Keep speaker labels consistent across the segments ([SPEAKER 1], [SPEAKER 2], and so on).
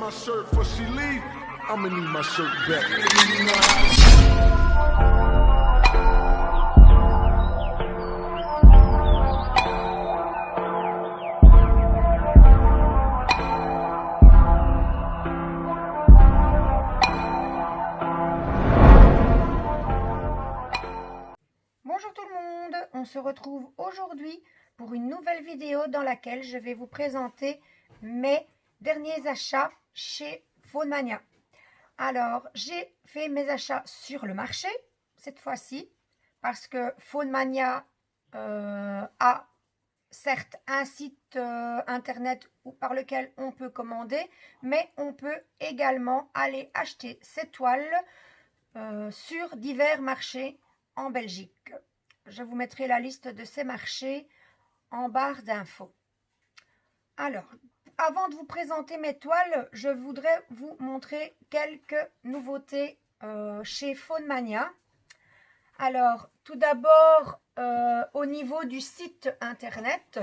[SPEAKER 1] my shirt before she leave, I'ma need my shirt back.
[SPEAKER 2] Bonjour tout le monde, on se retrouve aujourd'hui pour une nouvelle vidéo dans laquelle je vais vous présenter mes derniers achats chez Phonemania. Alors, j'ai fait mes achats sur le marché cette fois-ci parce que Phonemania a certes un site internet par lequel on peut commander, mais on peut également aller acheter ces toiles sur divers marchés en Belgique. Je vous mettrai la liste de ces marchés en barre d'infos. Alors, avant de vous présenter mes toiles, je voudrais vous montrer quelques nouveautés chez Phonemania. Alors, tout d'abord, au niveau du site internet.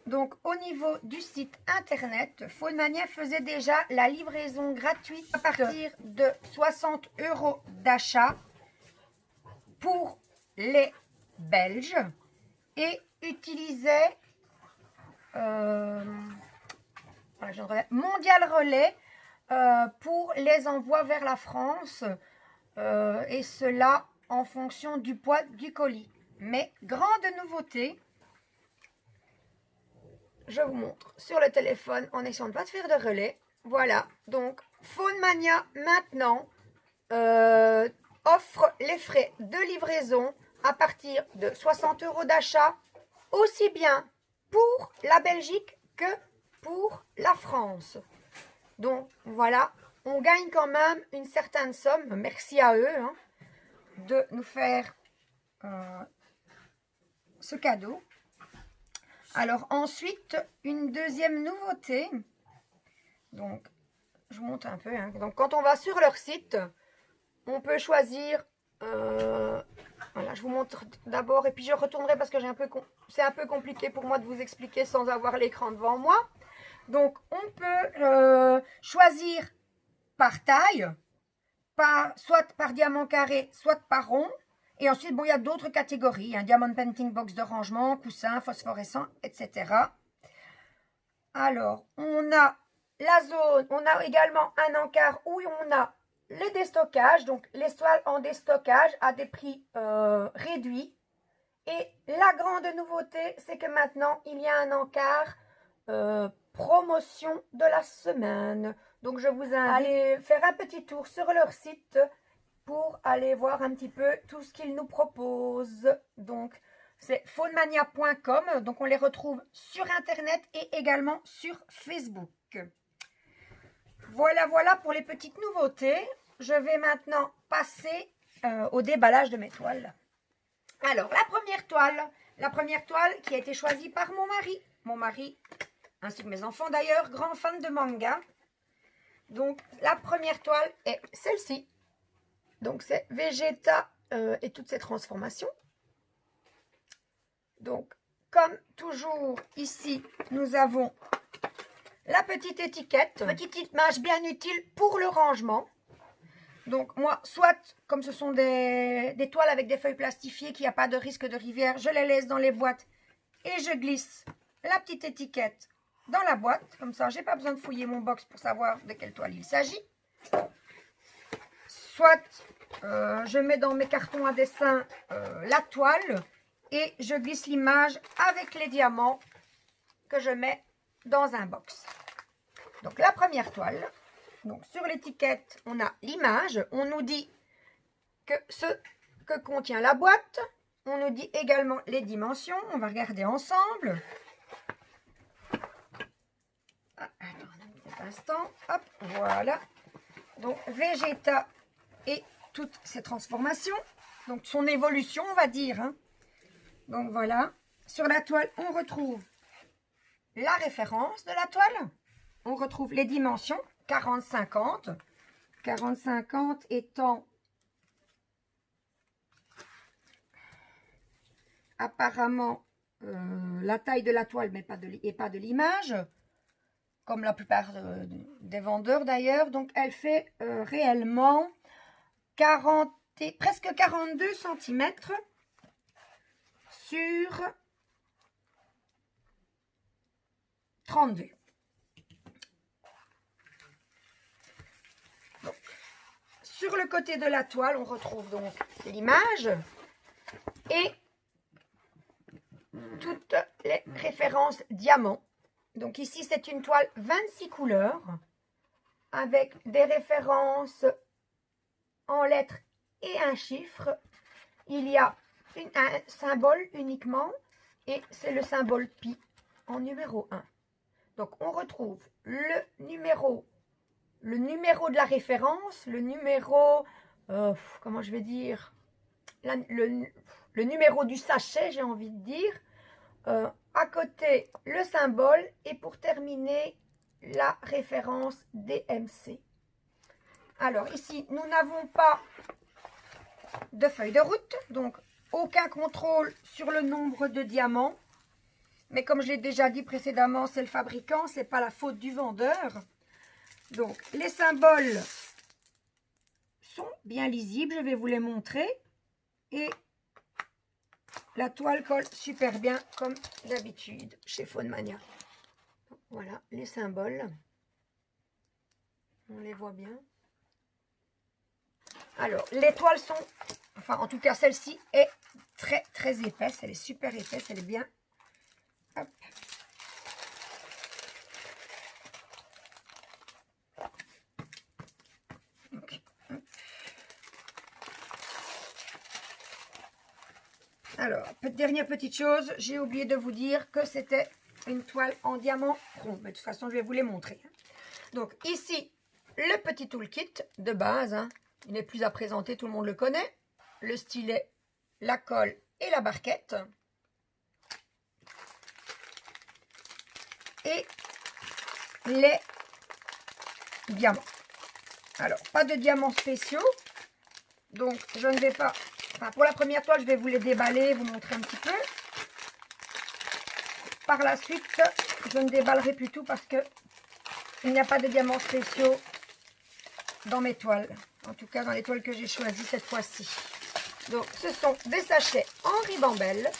[SPEAKER 2] Donc, au niveau du site internet, Phonemania faisait déjà la livraison gratuite à partir de 60 € d'achat pour les Belges et utilisait Mondial Relais pour les envois vers la France et cela en fonction du poids du colis. Mais grande nouveauté, je vous montre sur le téléphone en essayant de ne pas faire de relais. Voilà, donc Phonemania maintenant offre les frais de livraison à partir de 60 € d'achat, aussi bien pour la Belgique que pour la France. Donc voilà, on gagne quand même une certaine somme, merci à eux hein, de nous faire ce cadeau. Alors ensuite, une deuxième nouveauté, donc je vous montre un peu, hein. Donc quand on va sur leur site, on peut choisir, voilà, je vous montre d'abord et puis je retournerai parce que c'est un peu compliqué pour moi de vous expliquer sans avoir l'écran devant moi. Donc on peut choisir par taille, soit par diamant carré, soit par rond. Et ensuite, bon, il y a d'autres catégories, hein, diamond painting box de rangement, coussin, phosphorescent, etc. Alors, on a la zone, on a également un encart où on a le déstockage, donc les toiles en déstockage à des prix réduits. Et la grande nouveauté, c'est que maintenant, il y a un encart promotion de la semaine. Donc, je vous invite à aller faire un petit tour sur leur site pour aller voir un petit peu tout ce qu'ils nous proposent. Donc, c'est phonemania.com. Donc, on les retrouve sur Internet et également sur Facebook. Voilà, voilà pour les petites nouveautés. Je vais maintenant passer au déballage de mes toiles. Alors, la première toile qui a été choisie par mon mari, ainsi que mes enfants d'ailleurs, grands fans de manga. Donc, la première toile est celle-ci. Donc, c'est Vegeta et toutes ses transformations. Donc, comme toujours, ici, nous avons la petite étiquette, petite image bien utile pour le rangement. Donc, moi, soit, comme ce sont des toiles avec des feuilles plastifiées, qu'il n'y a pas de risque de rivière, je les laisse dans les boîtes et je glisse la petite étiquette dans la boîte. Comme ça, je n'ai pas besoin de fouiller mon box pour savoir de quelle toile il s'agit. Soit je mets dans mes cartons à dessin la toile et je glisse l'image avec les diamants que je mets dans un box. Donc la première toile, donc sur l'étiquette on a l'image, on nous dit ce que contient la boîte, on nous dit également les dimensions, on va regarder ensemble. Ah, attends un petit instant, hop, voilà. Donc Vegeta et toutes ses transformations, donc son évolution on va dire. Hein. Donc voilà, sur la toile on retrouve la référence de la toile, on retrouve les dimensions 40-50, 40-50 étant apparemment la taille de la toile mais pas de l'image. comme la plupart des vendeurs d'ailleurs. Donc elle fait réellement 40 presque 42 cm sur 32. Donc, sur le côté de la toile, on retrouve donc l'image et toutes les références diamants. Donc ici, c'est une toile 26 couleurs avec des références en lettres et un chiffre. Il y a un symbole uniquement et c'est le symbole pi en numéro 1. Donc on retrouve le numéro de la référence, le numéro, comment je vais dire, le numéro du sachet, j'ai envie de dire. À côté, le symbole et pour terminer, la référence DMC. Alors ici, nous n'avons pas de feuille de route, donc aucun contrôle sur le nombre de diamants. Mais comme je l'ai déjà dit précédemment, c'est le fabricant, c'est pas la faute du vendeur. Donc les symboles sont bien lisibles, je vais vous les montrer. Et la toile colle super bien comme d'habitude chez Phonemania. Voilà les symboles. On les voit bien. Alors les toiles sont, enfin en tout cas celle-ci est très épaisse. Elle est super épaisse, elle est bien. Hop. Okay. Alors, dernière petite chose, j'ai oublié de vous dire que c'était une toile en diamant rond. Mais de toute façon, je vais vous les montrer. Donc ici, le petit toolkit de base. Hein, il n'est plus à présenter, tout le monde le connaît. Le stylet, la colle et la barquette. Et les diamants. Alors, pas de diamants spéciaux. Donc, je ne vais pas... Enfin, pour la première toile, je vais vous les déballer, vous montrer un petit peu. Par la suite, je ne déballerai plus tout parce que il n'y a pas de diamants spéciaux dans mes toiles. En tout cas, dans les toiles que j'ai choisies cette fois-ci. Donc, ce sont des sachets en ribambelle.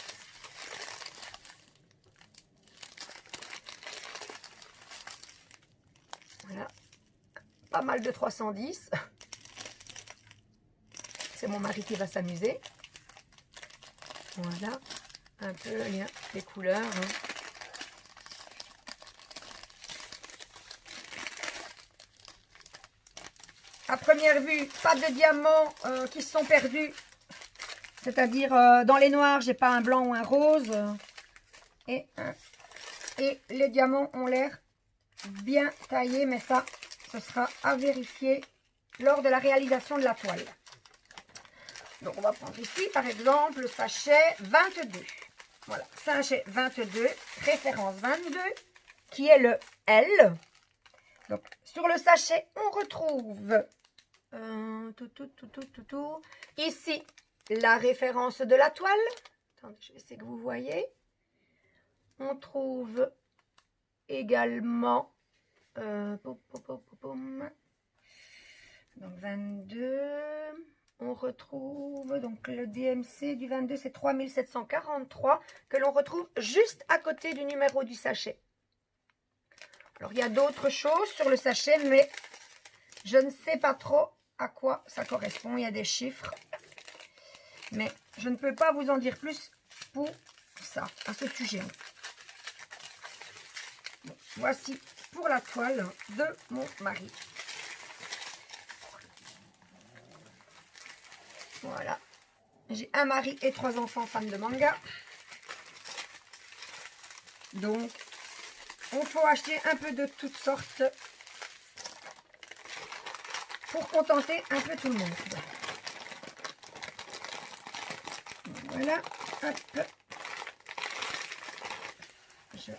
[SPEAKER 2] Voilà. Pas mal de 310. C'est mon mari qui va s'amuser. Voilà. Un peu les couleurs. Hein. À première vue, pas de diamants qui se sont perdus. C'est-à-dire, dans les noirs, j'ai pas un blanc ou un rose. Et les diamants ont l'air bien taillés, mais ça, ce sera à vérifier lors de la réalisation de la toile. Donc, on va prendre ici, par exemple, le sachet 22. Voilà, sachet 22, référence 22, qui est le L. Donc, sur le sachet, on retrouve ici la référence de la toile. Attendez, je vais essayer que vous voyez. On trouve également donc 22. On retrouve donc le DMC du 22, c'est 3743 que l'on retrouve juste à côté du numéro du sachet. Alors, il y a d'autres choses sur le sachet, mais je ne sais pas trop à quoi ça correspond. Il y a des chiffres, mais je ne peux pas vous en dire plus pour ça, à ce sujet. Bon, voici pour la toile de mon mari. Voilà. J'ai un mari et 3 enfants fans de manga. Donc, il faut acheter un peu de toutes sortes pour contenter un peu tout le monde. Voilà. Hop. Je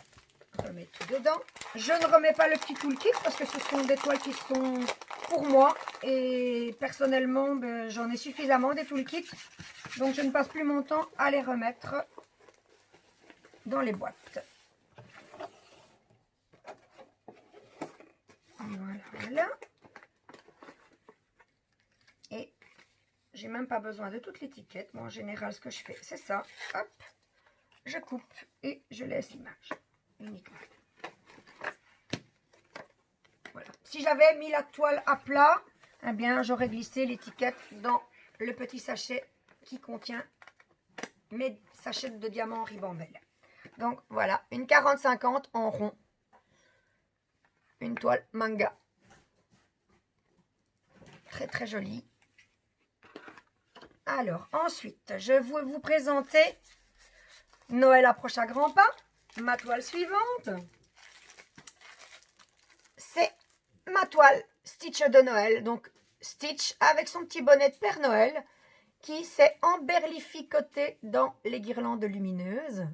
[SPEAKER 2] remets tout dedans. Je ne remets pas le petit toolkit parce que ce sont des toiles qui sont pour moi. Et personnellement, j'en ai suffisamment des toolkits. Donc, je ne passe plus mon temps à les remettre dans les boîtes. là. Et j'ai même pas besoin de toute l'étiquette. Moi, en général, ce que je fais, c'est ça. Hop, je coupe et je laisse l'image uniquement. Voilà. Si j'avais mis la toile à plat, eh bien, j'aurais glissé l'étiquette dans le petit sachet qui contient mes sachets de diamants en ribambelle. Donc, voilà, une 40-50 en rond. Une toile manga. Très, très jolie. Alors, ensuite, je vais vous présenter Noël approche à grands pas. Ma toile suivante, c'est ma toile Stitch de Noël. Donc, Stitch avec son petit bonnet de Père Noël qui s'est emberlificoté dans les guirlandes lumineuses.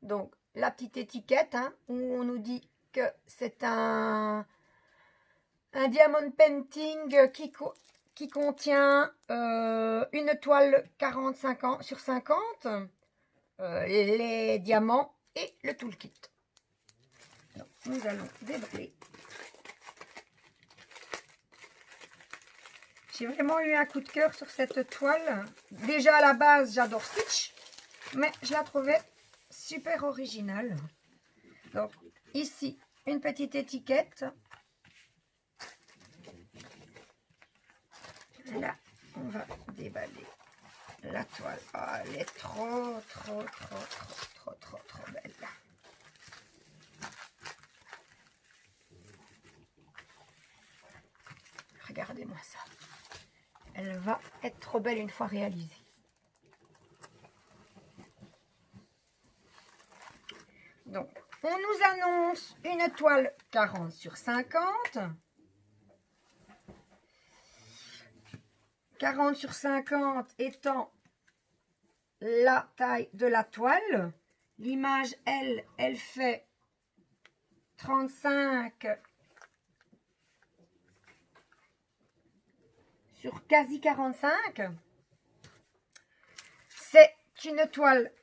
[SPEAKER 2] Donc, la petite étiquette hein, où on nous dit que c'est un diamond painting qui contient une toile 40-50 sur 50, les diamants et le toolkit. Donc, nous allons déballer. J'ai vraiment eu un coup de cœur sur cette toile. Déjà à la base, j'adore Stitch, mais je la trouvais super originale. Donc, ici, une petite étiquette. Là, on va déballer la toile. Oh, elle est trop belle. Regardez-moi ça. Elle va être trop belle une fois réalisée. Donc, on nous annonce une toile 40 sur 50. 40 sur 50 étant la taille de la toile. L'image, elle fait 35 sur quasi 45. C'est une toile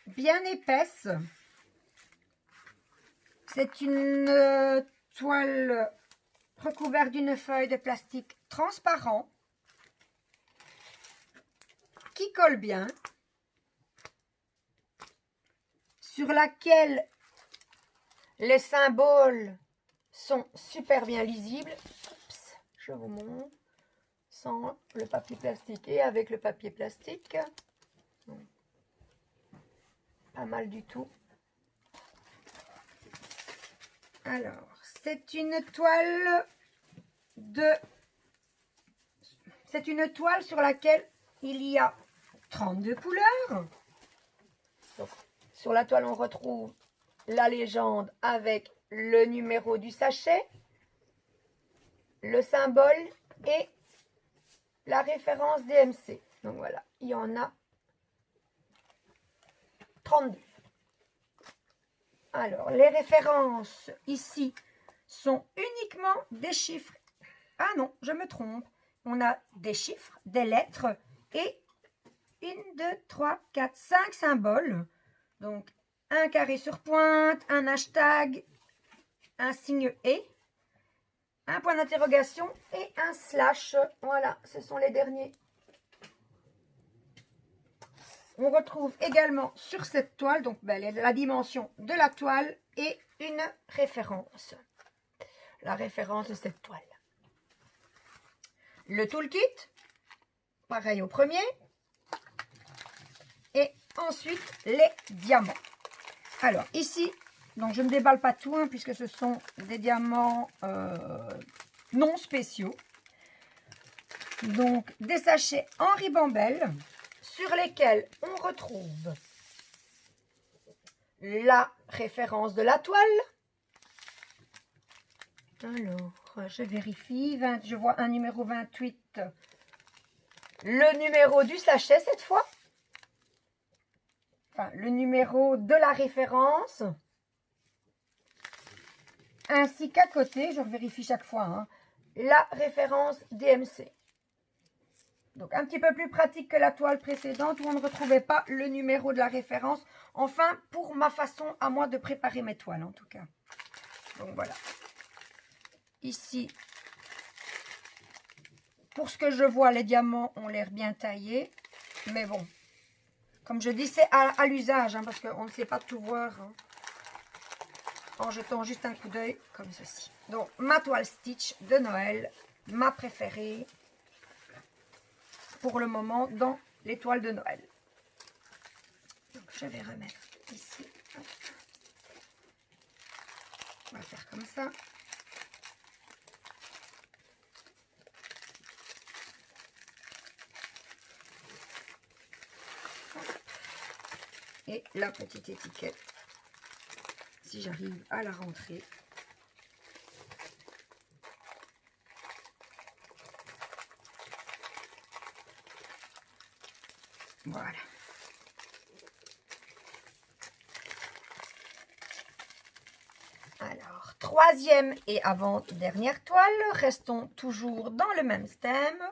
[SPEAKER 2] bien épaisse. C'est une toile recouverte d'une feuille de plastique transparent qui colle bien, sur laquelle les symboles sont super bien lisibles. Oups, je vous montre. Sans le papier plastique et avec le papier plastique. Pas mal du tout. Alors, c'est une toile sur laquelle il y a 32 couleurs. Donc, sur la toile, on retrouve la légende avec le numéro du sachet, le symbole et la référence DMC. Donc voilà, il y en a 32. Alors, les références ici sont uniquement des chiffres. Ah non, je me trompe. On a des chiffres, des lettres et 1, 2, 3, 4, 5 symboles. Donc, un carré sur pointe, un hashtag, un signe et, un point d'interrogation et un slash. Voilà, ce sont les derniers. On retrouve également sur cette toile, donc la dimension de la toile et une référence. La référence de cette toile. Le toolkit, pareil au premier. Et ensuite, les diamants. Alors, ici, donc je ne déballe pas tout, hein, puisque ce sont des diamants non spéciaux. Donc, des sachets en ribambelle sur lesquels on retrouve la référence de la toile. Alors, je vérifie. Je vois un numéro 28. Le numéro du sachet cette fois. Enfin, le numéro de la référence. Ainsi qu'à côté, je vérifie chaque fois, hein, la référence DMC. Donc, un petit peu plus pratique que la toile précédente où on ne retrouvait pas le numéro de la référence. Enfin, pour ma façon à moi de préparer mes toiles, en tout cas. Donc, voilà. Ici, Pour ce que je vois, les diamants ont l'air bien taillés. Mais bon, comme je dis, c'est à l'usage, hein, parce qu'on ne sait pas tout voir hein, en jetant juste un coup d'œil comme ceci. Donc, ma toile Stitch de Noël, ma préférée pour le moment dans les toiles de Noël. Donc, je vais remettre ici. Hop. On va faire comme ça. Et la petite étiquette, si j'arrive à la rentrer. Voilà. Alors, troisième et avant-dernière toile, restons toujours dans le même thème.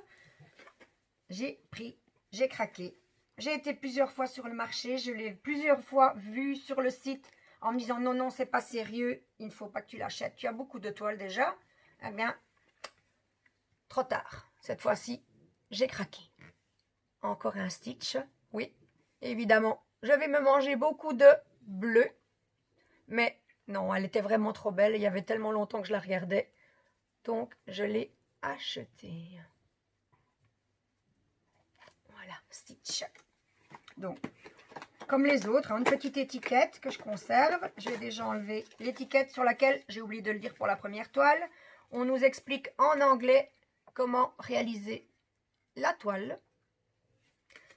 [SPEAKER 2] J'ai craqué. J'ai été plusieurs fois sur le marché, je l'ai plusieurs fois vu sur le site en me disant non, non, c'est pas sérieux, il ne faut pas que tu l'achètes. Tu as beaucoup de toiles déjà. Eh bien, trop tard. Cette fois-ci, j'ai craqué. Encore un Stitch, oui, évidemment. Je vais me manger beaucoup de bleu, mais non, elle était vraiment trop belle. Il y avait tellement longtemps que je la regardais, donc je l'ai achetée. Voilà, Stitch. Donc, comme les autres, hein, une petite étiquette que je conserve. J'ai déjà enlevé l'étiquette sur laquelle, j'ai oublié de le dire pour la première toile. On nous explique en anglais comment réaliser la toile.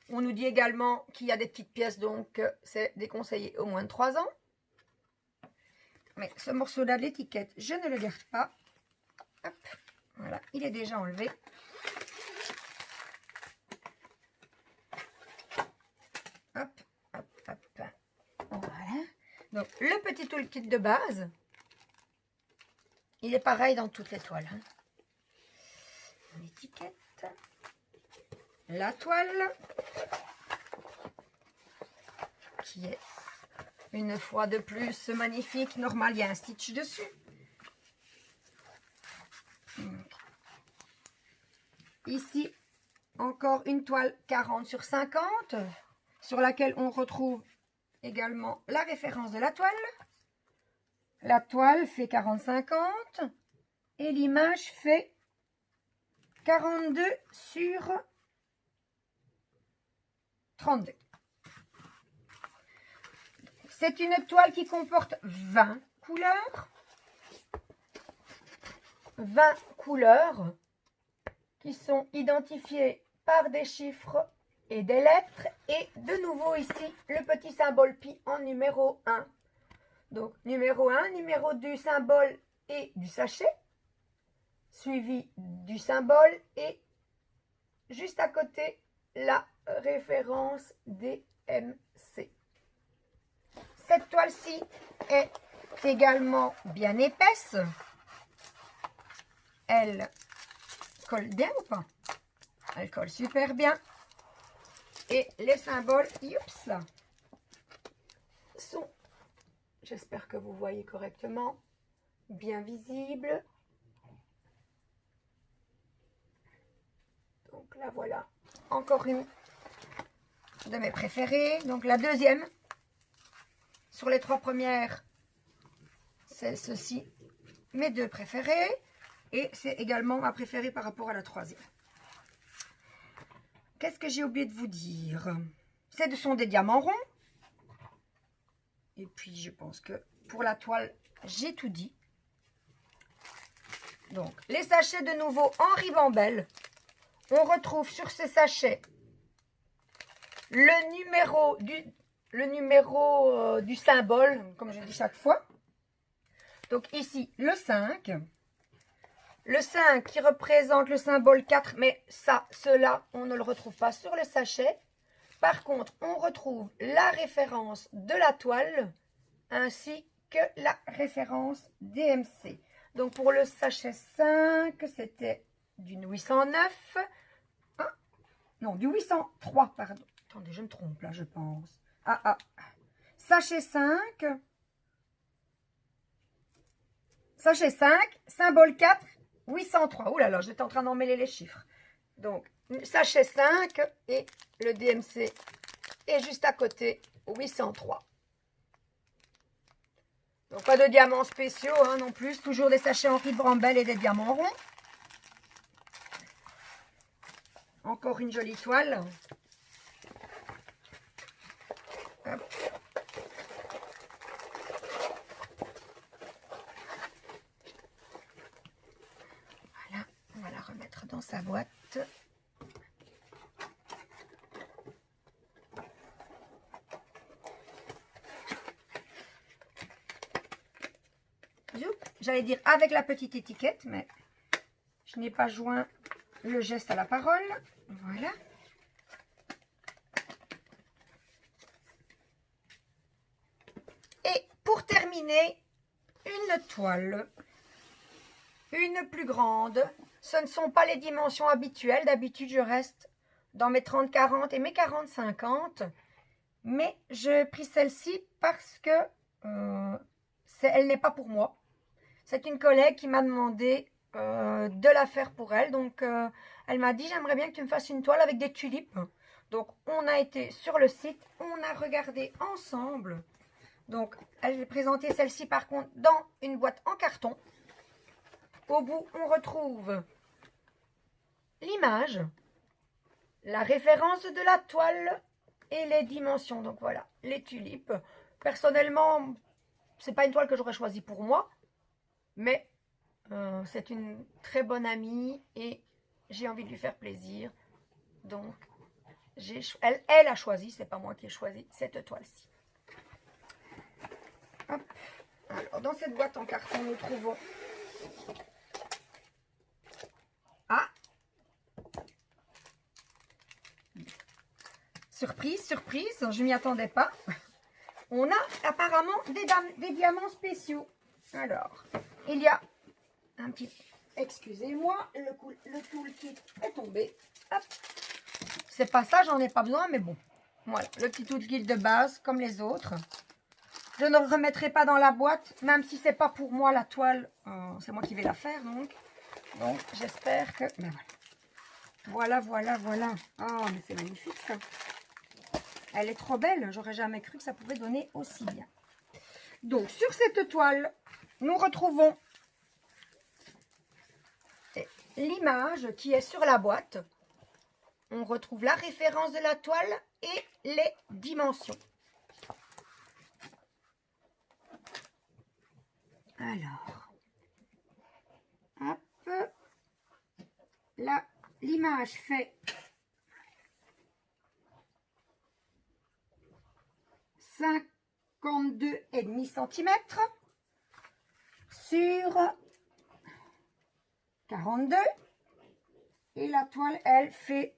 [SPEAKER 2] On nous dit également qu'il y a des petites pièces, donc c'est déconseillé au moins de 3 ans. Mais ce morceau-là de l'étiquette, je ne le garde pas. Hop, voilà, il est déjà enlevé. Hop, hop, hop. Voilà. Donc, le petit toolkit de base, il est pareil dans toutes les toiles. Hein. L'étiquette. La toile. Qui est, une fois de plus, magnifique. Normal, il y a un Stitch dessus. Donc, ici, encore une toile 40 sur 50. Sur laquelle on retrouve également la référence de la toile. La toile fait 40-50 et l'image fait 42 sur 32. C'est une toile qui comporte 20 couleurs. 20 couleurs qui sont identifiées par des chiffres et des lettres, et de nouveau ici le petit symbole pi en numéro 1. Donc numéro 1, numéro du symbole et du sachet, suivi du symbole et juste à côté la référence DMC. Cette toile-ci est également bien épaisse. Elle colle bien ou pas? Elle colle super bien. Et les symboles, youps, sont, j'espère que vous voyez correctement, bien visibles. Donc là, voilà, encore une de mes préférées. Donc la deuxième, sur les 3 premières, c'est ceci, mes 2 préférées. Et c'est également ma préférée par rapport à la troisième. Qu'est-ce que j'ai oublié de vous dire? Ce sont des diamants ronds. Et puis, je pense que pour la toile, j'ai tout dit. Donc, les sachets de nouveau en ribambelle. On retrouve sur ces sachets le numéro du symbole, comme je dis chaque fois. Donc, ici, le 5. Le 5 qui représente le symbole 4, mais cela, on ne le retrouve pas sur le sachet. Par contre, on retrouve la référence de la toile ainsi que la référence DMC. Donc, pour le sachet 5, c'était du 809. Ah, non, du 803, pardon. Attendez, je me trompe là, je pense. Sachet 5. Sachet 5, symbole 4. 803. Ouh là là, j'étais en train d'emmêler les chiffres. Donc, sachet 5 et le DMC est juste à côté, 803. Donc, pas de diamants spéciaux hein, non plus. Toujours des sachets Henri Brambell et des diamants ronds. Encore une jolie toile. Hop. Voilà, on va la remettre dans sa boîte. J'allais dire avec la petite étiquette, mais je n'ai pas joint le geste à la parole. Voilà. Et pour terminer, une toile. Une plus grande. Ce ne sont pas les dimensions habituelles. D'habitude, je reste dans mes 30-40 et mes 40-50. Mais je pris celle-ci parce que elle n'est pas pour moi. C'est une collègue qui m'a demandé de la faire pour elle. Donc, elle m'a dit, j'aimerais bien que tu me fasses une toile avec des tulipes. Donc, on a été sur le site. On a regardé ensemble. Donc, elle vais présenter celle-ci par contre dans une boîte en carton. Au bout, on retrouve l'image, la référence de la toile et les dimensions. Donc, voilà, les tulipes. Personnellement, c'est pas une toile que j'aurais choisie pour moi. Mais c'est une très bonne amie et j'ai envie de lui faire plaisir. Donc, elle a choisi, c'est pas moi qui ai choisi cette toile-ci. Alors, dans cette boîte en carton, nous trouvons... Ah! Surprise, surprise, je m'y attendais pas. On a apparemment des diamants spéciaux. Alors... Il y a un petit... Excusez-moi, le toolkit est tombé. C'est pas ça, j'en ai pas besoin, mais bon. Voilà, le petit toolkit de base, comme les autres. Je ne le remettrai pas dans la boîte, même si c'est pas pour moi la toile. C'est moi qui vais la faire, donc. Donc, j'espère que... Mais voilà. Voilà. Oh, mais c'est magnifique, ça. Elle est trop belle. J'aurais jamais cru que ça pouvait donner aussi bien. Donc, sur cette toile... Nous retrouvons l'image qui est sur la boîte. On retrouve la référence de la toile et les dimensions. Alors, hop, là, l'image fait 52,5 cm. Sur 42 et la toile elle fait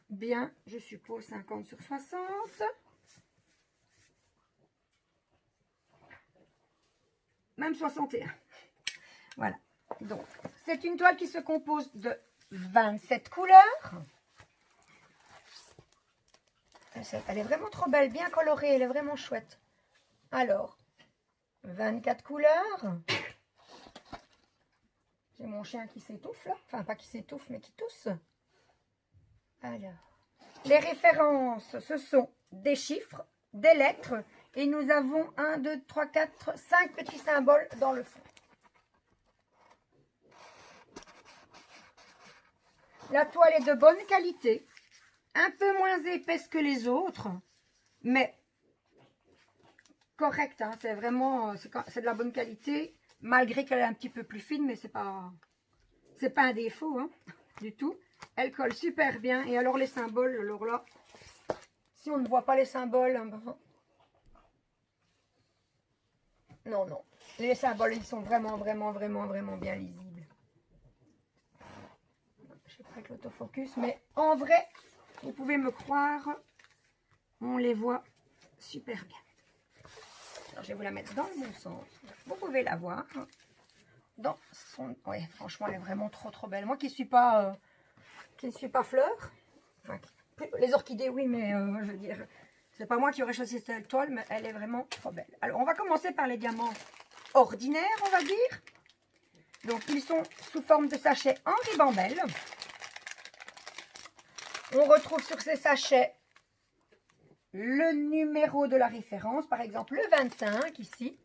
[SPEAKER 2] bien je suppose 50 sur 60, même 61. Voilà, donc c'est une toile qui se compose de 27 couleurs. Elle est vraiment trop belle, bien colorée, elle est vraiment chouette. Alors 24 couleurs. J'ai mon chien qui s'étouffe là. Enfin, pas qui s'étouffe, mais qui tousse. Alors, les références, ce sont des chiffres, des lettres. Et nous avons 1, 2, 3, 4, 5 petits symboles dans le fond. La toile est de bonne qualité. Un peu moins épaisse que les autres. Mais... correct, hein, c'est vraiment c'est de la bonne qualité, malgré qu'elle est un petit peu plus fine, mais c'est pas un défaut hein, du tout. Elle colle super bien. Et alors les symboles, alors là, si on ne voit pas les symboles, non, les symboles ils sont vraiment bien lisibles. Je sais pas avec l'autofocus, mais en vrai, vous pouvez me croire, on les voit super bien. Alors, je vais vous la mettre dans le bon sens. Vous pouvez la voir. Dans son... Oui, franchement, elle est vraiment trop belle. Moi qui ne suis pas fleur. Enfin, les orchidées, oui, mais je veux dire, c'est pas moi qui aurais choisi cette toile, mais elle est vraiment trop belle. Alors, on va commencer par les diamants ordinaires, on va dire. Donc, ils sont sous forme de sachets en ribambelle. On retrouve sur ces sachets le numéro de la référence, par exemple le 25 ici.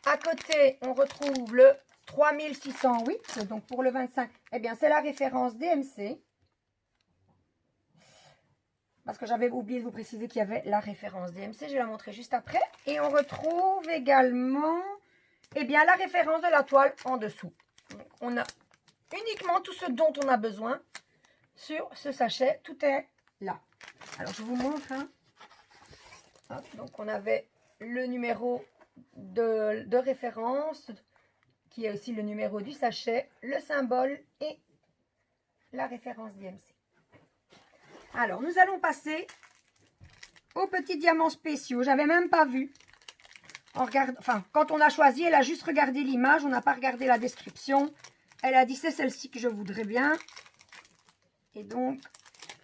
[SPEAKER 2] À côté, on retrouve le 3608. Donc, pour le 25, eh bien, c'est la référence DMC. Parce que j'avais oublié de vous préciser qu'il y avait la référence DMC. Je vais la montrer juste après. Et on retrouve également, eh bien, la référence de la toile en dessous. Donc, on a uniquement tout ce dont on a besoin sur ce sachet. Tout est là. Alors, je vous montre. Hein. Hop, donc, on avait le numéro de référence, qui est aussi le numéro du sachet, le symbole et la référence DMC. Alors, nous allons passer aux petits diamants spéciaux. J'avais même pas vu. Enfin, quand on a choisi, elle a juste regardé l'image. On n'a pas regardé la description. Elle a dit, c'est celle-ci que je voudrais bien. Et donc,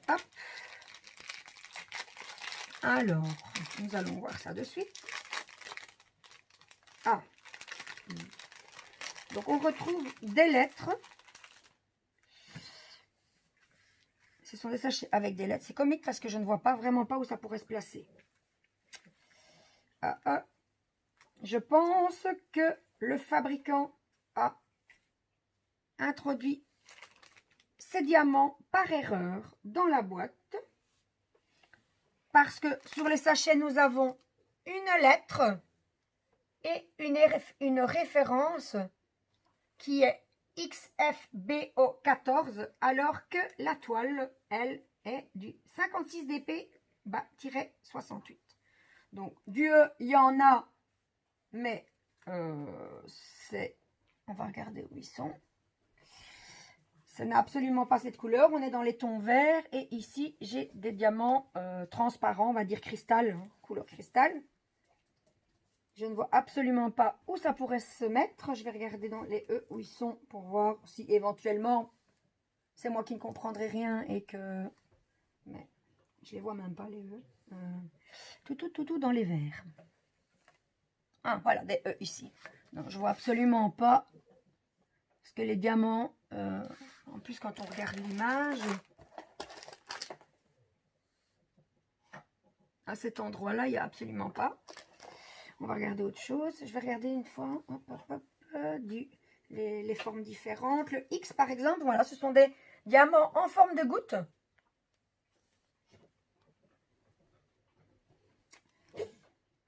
[SPEAKER 2] hop. Alors, nous allons voir ça de suite. Ah. Donc, on retrouve des lettres. Ce sont des sachets avec des lettres. C'est comique parce que je ne vois pas vraiment pas où ça pourrait se placer. Je pense que le fabricant a introduit ces diamants par erreur dans la boîte. Parce que sur les sachets, nous avons une lettre et une référence qui est XFBO14, alors que la toile, elle, est du 56 DP-68. Donc, du E, il y en a, mais c'est... On va regarder où ils sont. Ça n'a absolument pas cette couleur. On est dans les tons verts. Et ici, j'ai des diamants transparents, on va dire cristal, hein, couleur cristal. Je ne vois absolument pas où ça pourrait se mettre. Je vais regarder dans les E où ils sont pour voir si éventuellement c'est moi qui ne comprendrai rien et que... Mais je les vois même pas les E. Tout dans les verts. Ah, voilà, des E ici. Non, je vois absolument pas. Parce que les diamants, en plus quand on regarde l'image, à cet endroit-là, il n'y a absolument pas. On va regarder autre chose. Je vais regarder une fois les formes différentes. Le X, par exemple, voilà, ce sont des diamants en forme de goutte.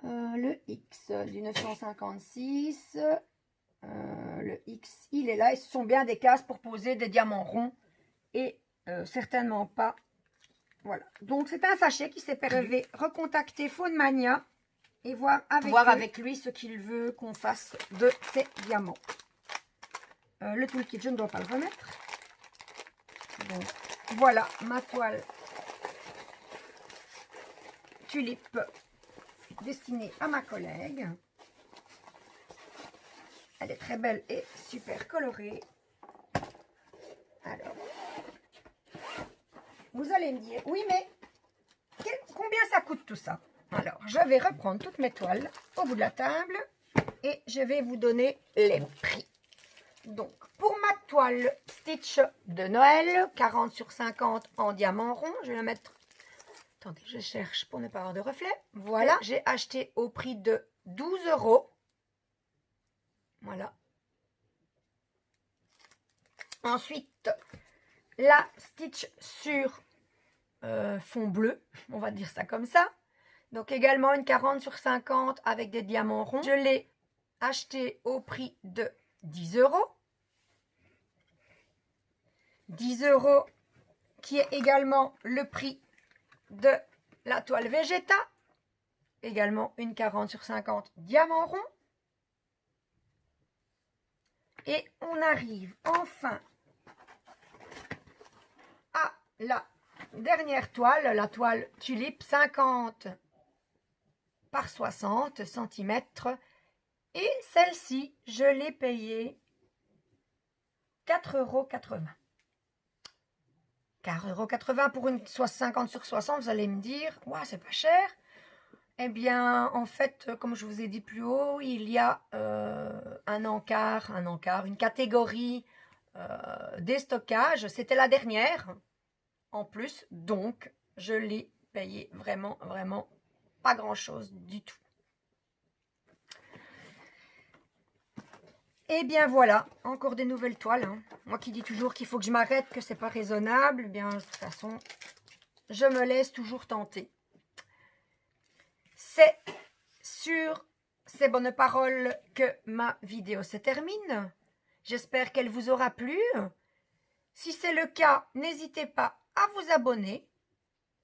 [SPEAKER 2] Le X du 956. Le X, il est là. Et ce sont bien des cases pour poser des diamants ronds. Et certainement pas. Voilà. Donc, c'est un sachet qui s'est perdu. Recontacter Faune Mania. Et voir avec lui ce qu'il veut qu'on fasse de ces diamants. Le toolkit, je ne dois pas le remettre. Donc, voilà ma toile tulipe destinée à ma collègue. Elle est très belle et super colorée. Alors, vous allez me dire, oui, mais combien ça coûte tout ça? Alors, je vais reprendre toutes mes toiles au bout de la table et je vais vous donner les prix. Donc, pour ma toile Stitch de Noël, 40 sur 50 en diamant rond, je vais la mettre... Attendez, je cherche pour ne pas avoir de reflet. Voilà, j'ai acheté au prix de 12 €. Voilà. Ensuite, la Stitch sur fond bleu, on va dire ça comme ça. Donc également une 40 sur 50 avec des diamants ronds. Je l'ai acheté au prix de 10 €. 10 € qui est également le prix de la toile Vegeta. Également une 40 sur 50 diamants ronds. Et on arrive enfin à la dernière toile, la toile tulipe 50 par 60 cm. Et celle-ci, je l'ai payée 4,80 €. 4,80 € pour une 50 sur 60, vous allez me dire, ouais, c'est pas cher. Eh bien, en fait, comme je vous ai dit plus haut, il y a un encart, une catégorie des stockages. C'était la dernière en plus, donc je l'ai payé vraiment pas grand chose du tout. Et bien voilà, encore des nouvelles toiles. Hein. Moi qui dis toujours qu'il faut que je m'arrête, que c'est pas raisonnable, eh bien de toute façon, je me laisse toujours tenter. C'est sur ces bonnes paroles que ma vidéo se termine. J'espère qu'elle vous aura plu. Si c'est le cas, n'hésitez pas à vous abonner,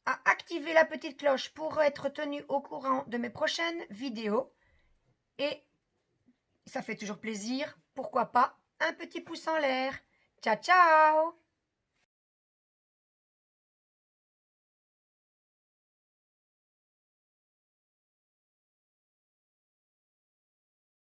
[SPEAKER 2] à activer la petite cloche pour être tenu au courant de mes prochaines vidéos. Et ça fait toujours plaisir. Pourquoi pas un petit pouce en l'air. Ciao, ciao!